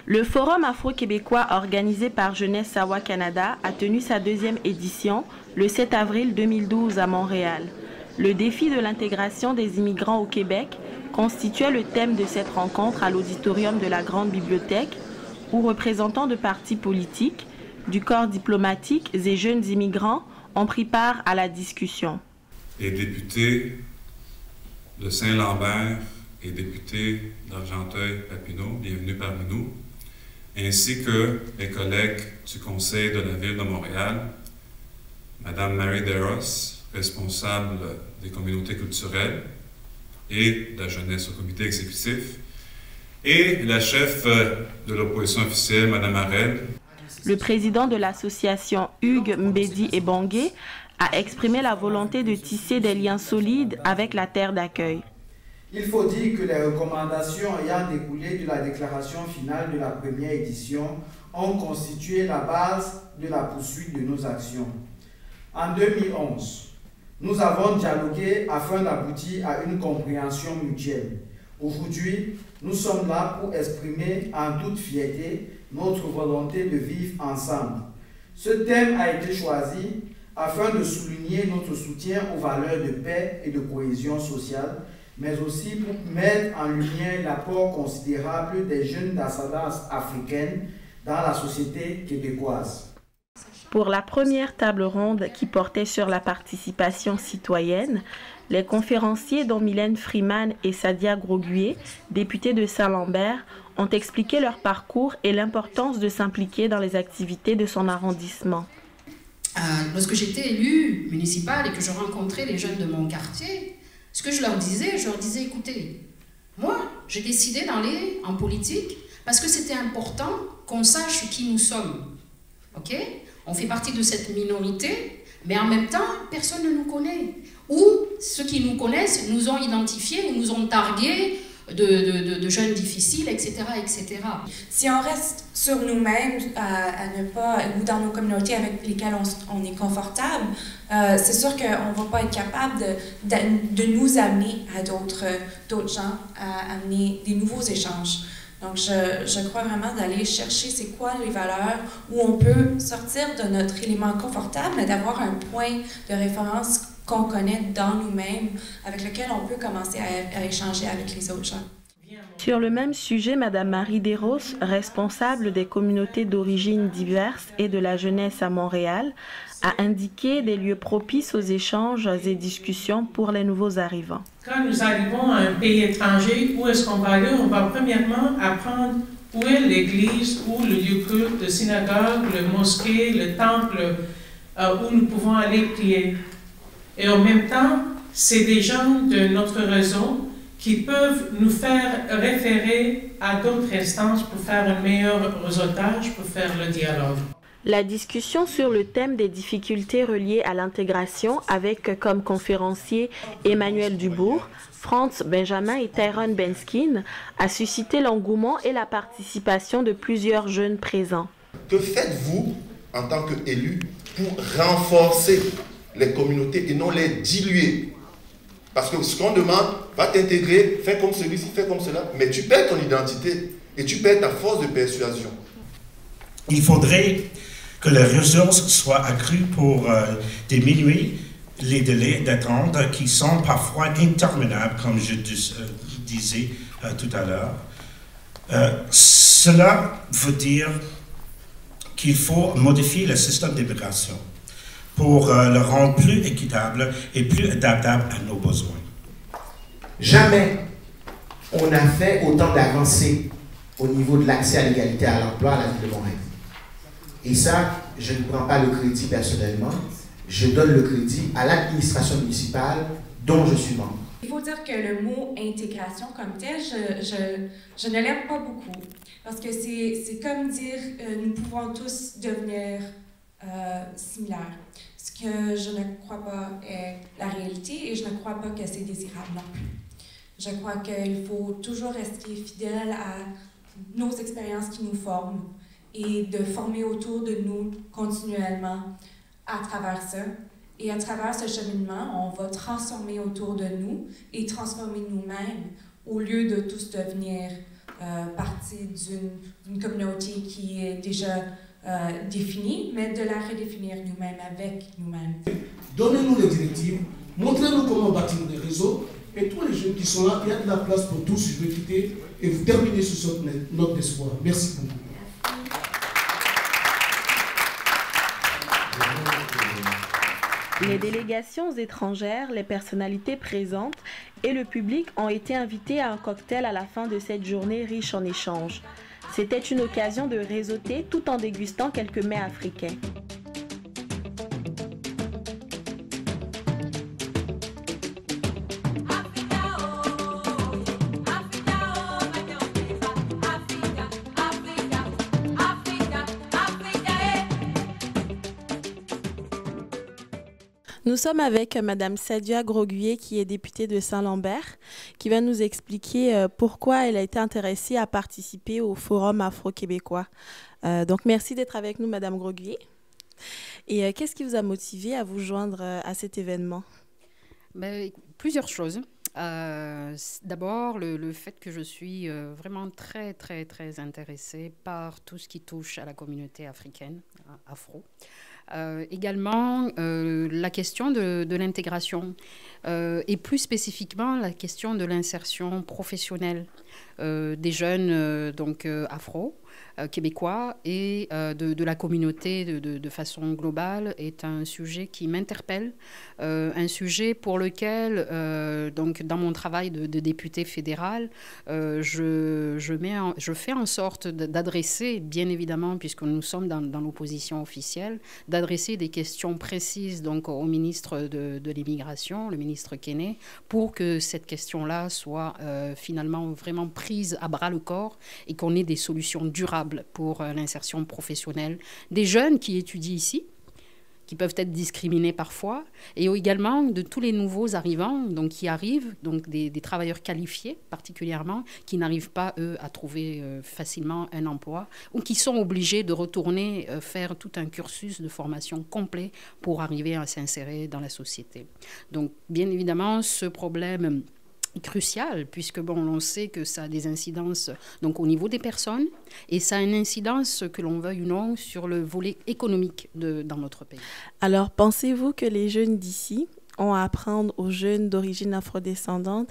Le Forum afro-québécois organisé par Jeunesse Sawa Canada a tenu sa deuxième édition le 7 avril 2012 à Montréal. Le défi de l'intégration des immigrants au Québec constituait le thème de cette rencontre à l'auditorium de la Grande Bibliothèque, où représentants de partis politiques, du corps diplomatique et jeunes immigrants ont pris part à la discussion. Les députés de Saint-Lambert et députés d'Argenteuil-Papineau, bienvenue parmi nous, ainsi que les collègues du Conseil de la Ville de Montréal, Madame Marie Deros, responsable des communautés culturelles et de la jeunesse au comité exécutif, et la chef de l'opposition officielle, Madame Arel. Le président de l'association Hugues Mbedi et Bongué a exprimé la volonté de tisser des liens solides avec la terre d'accueil. Il faut dire que les recommandations ayant découlé de la déclaration finale de la première édition ont constitué la base de la poursuite de nos actions. En 2011, nous avons dialogué afin d'aboutir à une compréhension mutuelle. Aujourd'hui, nous sommes là pour exprimer en toute fierté notre volonté de vivre ensemble. Ce thème a été choisi afin de souligner notre soutien aux valeurs de paix et de cohésion sociale, mais aussi pour mettre en lumière l'apport considérable des jeunes d'ascendance africaine dans la société québécoise. Pour la première table ronde qui portait sur la participation citoyenne, les conférenciers dont Mylène Freeman et Sadia Grogué, députés de Saint-Lambert, ont expliqué leur parcours et l'importance de s'impliquer dans les activités de son arrondissement. Lorsque j'étais élue municipale et que je rencontrais les jeunes de mon quartier, ce que je leur disais, écoutez, moi, j'ai décidé d'aller en politique parce que c'était important qu'on sache qui nous sommes. Ok ? On fait partie de cette minorité, mais en même temps, personne ne nous connaît. Ou ceux qui nous connaissent nous ont identifiés ou nous ont targués de jeunes difficiles, etc., etc. Si on reste sur nous-mêmes, à ne pas, ou dans nos communautés avec lesquelles on est confortable, c'est sûr qu'on ne va pas être capable de nous amener à d'autres gens, à amener des nouveaux échanges. Donc, je crois vraiment d'aller chercher c'est quoi les valeurs où on peut sortir de notre élément confortable, mais d'avoir un point de référence qu'on connaît dans nous-mêmes, avec lequel on peut commencer à échanger avec les autres gens. Sur le même sujet, Madame Marie Deros, responsable des communautés d'origine diverses et de la jeunesse à Montréal, a indiqué des lieux propices aux échanges et discussions pour les nouveaux arrivants. Quand nous arrivons à un pays étranger, où est-ce qu'on va aller? On va premièrement apprendre où est l'église, ou le lieu culte, le synagogue, le mosquée, le temple, où nous pouvons aller prier. Et en même temps, c'est des gens de notre réseau qui peuvent nous faire référer à d'autres instances pour faire un meilleur réseautage, pour faire le dialogue. La discussion sur le thème des difficultés reliées à l'intégration avec comme conférenciers Emmanuel Dubourg, Franz Benjamin et Tyrone Benskin a suscité l'engouement et la participation de plusieurs jeunes présents. Que faites-vous en tant qu'élu pour renforcer les communautés et non les diluer? Parce que ce qu'on demande, va t'intégrer, fais comme celui-ci, fais comme cela, mais tu perds ton identité et tu perds ta force de persuasion. Il faudrait que les ressources soient accrues pour diminuer les délais d'attente qui sont parfois interminables, comme je disais tout à l'heure. Cela veut dire qu'il faut modifier le système d'immigration pour le rendre plus équitable et plus adaptable à nos besoins. Jamais on a fait autant d'avancées au niveau de l'accès à l'égalité à l'emploi à la ville de Montréal. Et ça, je ne prends pas le crédit personnellement, je donne le crédit à l'administration municipale dont je suis membre. Il faut dire que le mot intégration comme tel, je ne l'aime pas beaucoup. Parce que c'est comme dire nous pouvons tous devenir similaires. Ce que je ne crois pas est la réalité et je ne crois pas que c'est désirable non plus. Je crois qu'il faut toujours rester fidèle à nos expériences qui nous forment et de former autour de nous continuellement à travers ça. Et à travers ce cheminement, on va transformer autour de nous et transformer nous-mêmes au lieu de tous devenir partie d'une communauté qui est déjà définie, mais de la redéfinir nous-mêmes, avec nous-mêmes. Donnez-nous les directives, montrez-nous comment bâtir des réseaux, et tous les jeunes qui sont là, il y a de la place pour tous, je vais quitter, et vous terminez sur cette note d'espoir. Merci beaucoup. Les délégations étrangères, les personnalités présentes et le public ont été invités à un cocktail à la fin de cette journée riche en échanges. C'était une occasion de réseauter tout en dégustant quelques mets africains. Nous sommes avec Madame Sadia Groguier, qui est députée de Saint-Lambert, qui va nous expliquer pourquoi elle a été intéressée à participer au Forum afro-québécois. Donc, merci d'être avec nous, Madame Groguier. Et qu'est-ce qui vous a motivé à vous joindre à cet événement? Plusieurs choses. D'abord, le fait que je suis vraiment très, très, très intéressée par tout ce qui touche à la communauté africaine, afro. Également, la question de l'intégration et plus spécifiquement la question de l'insertion professionnelle des jeunes afro, québécois et de la communauté de façon globale est un sujet qui m'interpelle, un sujet pour lequel, dans mon travail de députée fédérale, je fais en sorte d'adresser, bien évidemment, puisque nous sommes dans l'opposition officielle, d'adresser des questions précises donc, au ministre de l'Immigration, le ministre Kenney, pour que cette question-là soit finalement vraiment prise à bras-le-corps et qu'on ait des solutions durables pour l'insertion professionnelle des jeunes qui étudient ici, qui peuvent être discriminés parfois, et également de tous les nouveaux arrivants donc, qui arrivent, donc des travailleurs qualifiés particulièrement, qui n'arrivent pas, eux, à trouver facilement un emploi ou qui sont obligés de retourner faire tout un cursus de formation complet pour arriver à s'insérer dans la société. Donc, bien évidemment, ce problème crucial, puisque on sait que ça a des incidences donc, au niveau des personnes et ça a une incidence, que l'on veuille ou non, sur le volet économique dans notre pays. Alors, pensez-vous que les jeunes d'ici ont à apprendre aux jeunes d'origine afrodescendante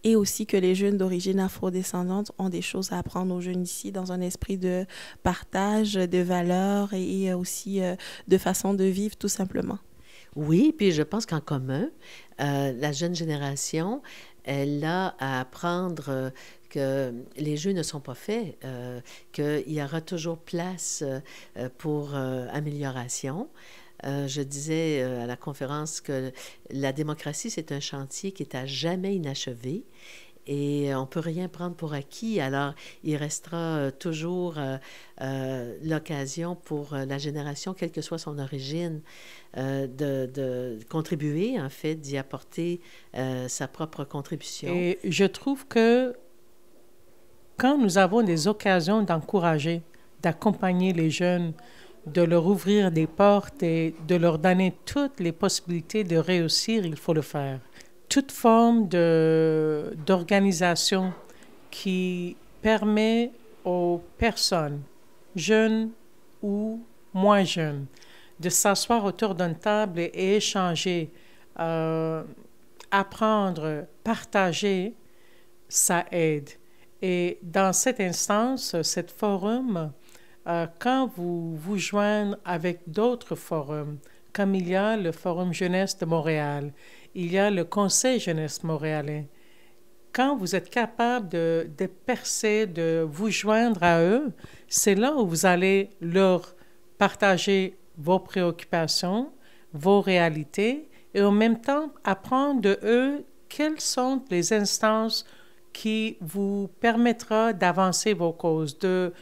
et aussi que les jeunes d'origine afrodescendante ont des choses à apprendre aux jeunes ici dans un esprit de partage, de valeurs et aussi de façon de vivre tout simplement? Oui, puis je pense qu'en commun, la jeune génération, elle a à apprendre que les jeux ne sont pas faits, qu'il y aura toujours place pour amélioration. Je disais à la conférence que la démocratie, c'est un chantier qui est à jamais inachevé. Et on ne peut rien prendre pour acquis. Alors, il restera toujours l'occasion pour la génération, quelle que soit son origine, de contribuer, en fait, d'y apporter sa propre contribution. Et je trouve que quand nous avons des occasions d'encourager, d'accompagner les jeunes, de leur ouvrir des portes et de leur donner toutes les possibilités de réussir, il faut le faire. Toute forme d'organisation qui permet aux personnes, jeunes ou moins jeunes, de s'asseoir autour d'une table et échanger, apprendre, partager, ça aide. Et dans cette instance, cet forum, quand vous vous joignez avec d'autres forums, comme il y a le Forum Jeunesse de Montréal, il y a le Conseil Jeunesse montréalais. Quand vous êtes capable de percer, de vous joindre à eux, c'est là où vous allez leur partager vos préoccupations, vos réalités, et en même temps apprendre de eux quelles sont les instances qui vous permettra d'avancer vos causes, de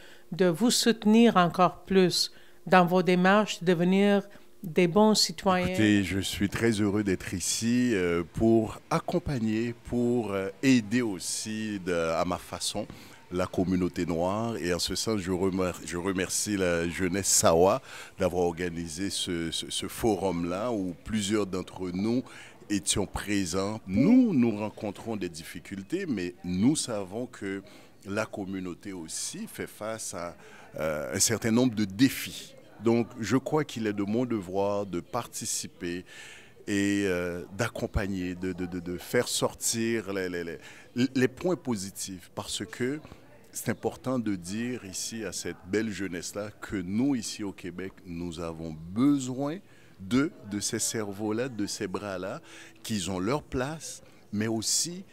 vous soutenir encore plus dans vos démarches, de devenir des bons citoyens. Écoutez, je suis très heureux d'être ici pour accompagner, pour aider aussi à ma façon la communauté noire. Et en ce sens, je remercie la jeunesse Sawa d'avoir organisé ce forum-là où plusieurs d'entre nous étions présents. Nous rencontrons des difficultés, mais nous savons que la communauté aussi fait face à un certain nombre de défis. Donc, je crois qu'il est de mon devoir de participer et d'accompagner, de faire sortir les points positifs, parce que c'est important de dire ici à cette belle jeunesse-là que nous, ici au Québec, nous avons besoin de ces cerveaux-là, de ces bras-là, qu'ils ont leur place, mais aussi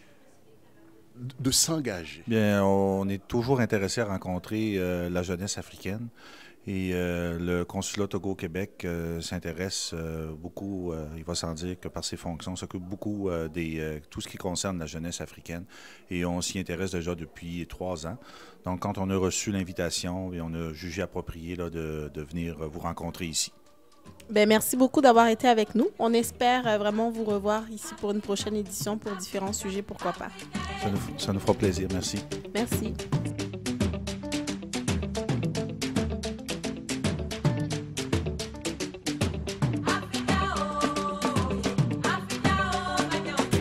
de s'engager. Bien, on est toujours intéressé à rencontrer la jeunesse africaine. Et le consulat Togo au Québec s'intéresse beaucoup, il va sans dire que par ses fonctions, s'occupe beaucoup de tout ce qui concerne la jeunesse africaine. Et on s'y intéresse déjà depuis 3 ans. Donc, quand on a reçu l'invitation, on a jugé approprié là, de venir vous rencontrer ici. Ben, merci beaucoup d'avoir été avec nous. On espère vraiment vous revoir ici pour une prochaine édition pour différents sujets, pourquoi pas. Ça nous fera plaisir. Merci. Merci.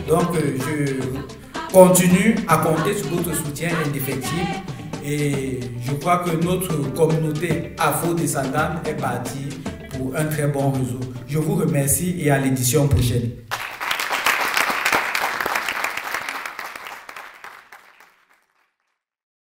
Donc, je continue à compter sur votre soutien indéfectible et je crois que notre communauté afro-descendante est partie pour un très bon réseau. Je vous remercie et à l'édition prochaine.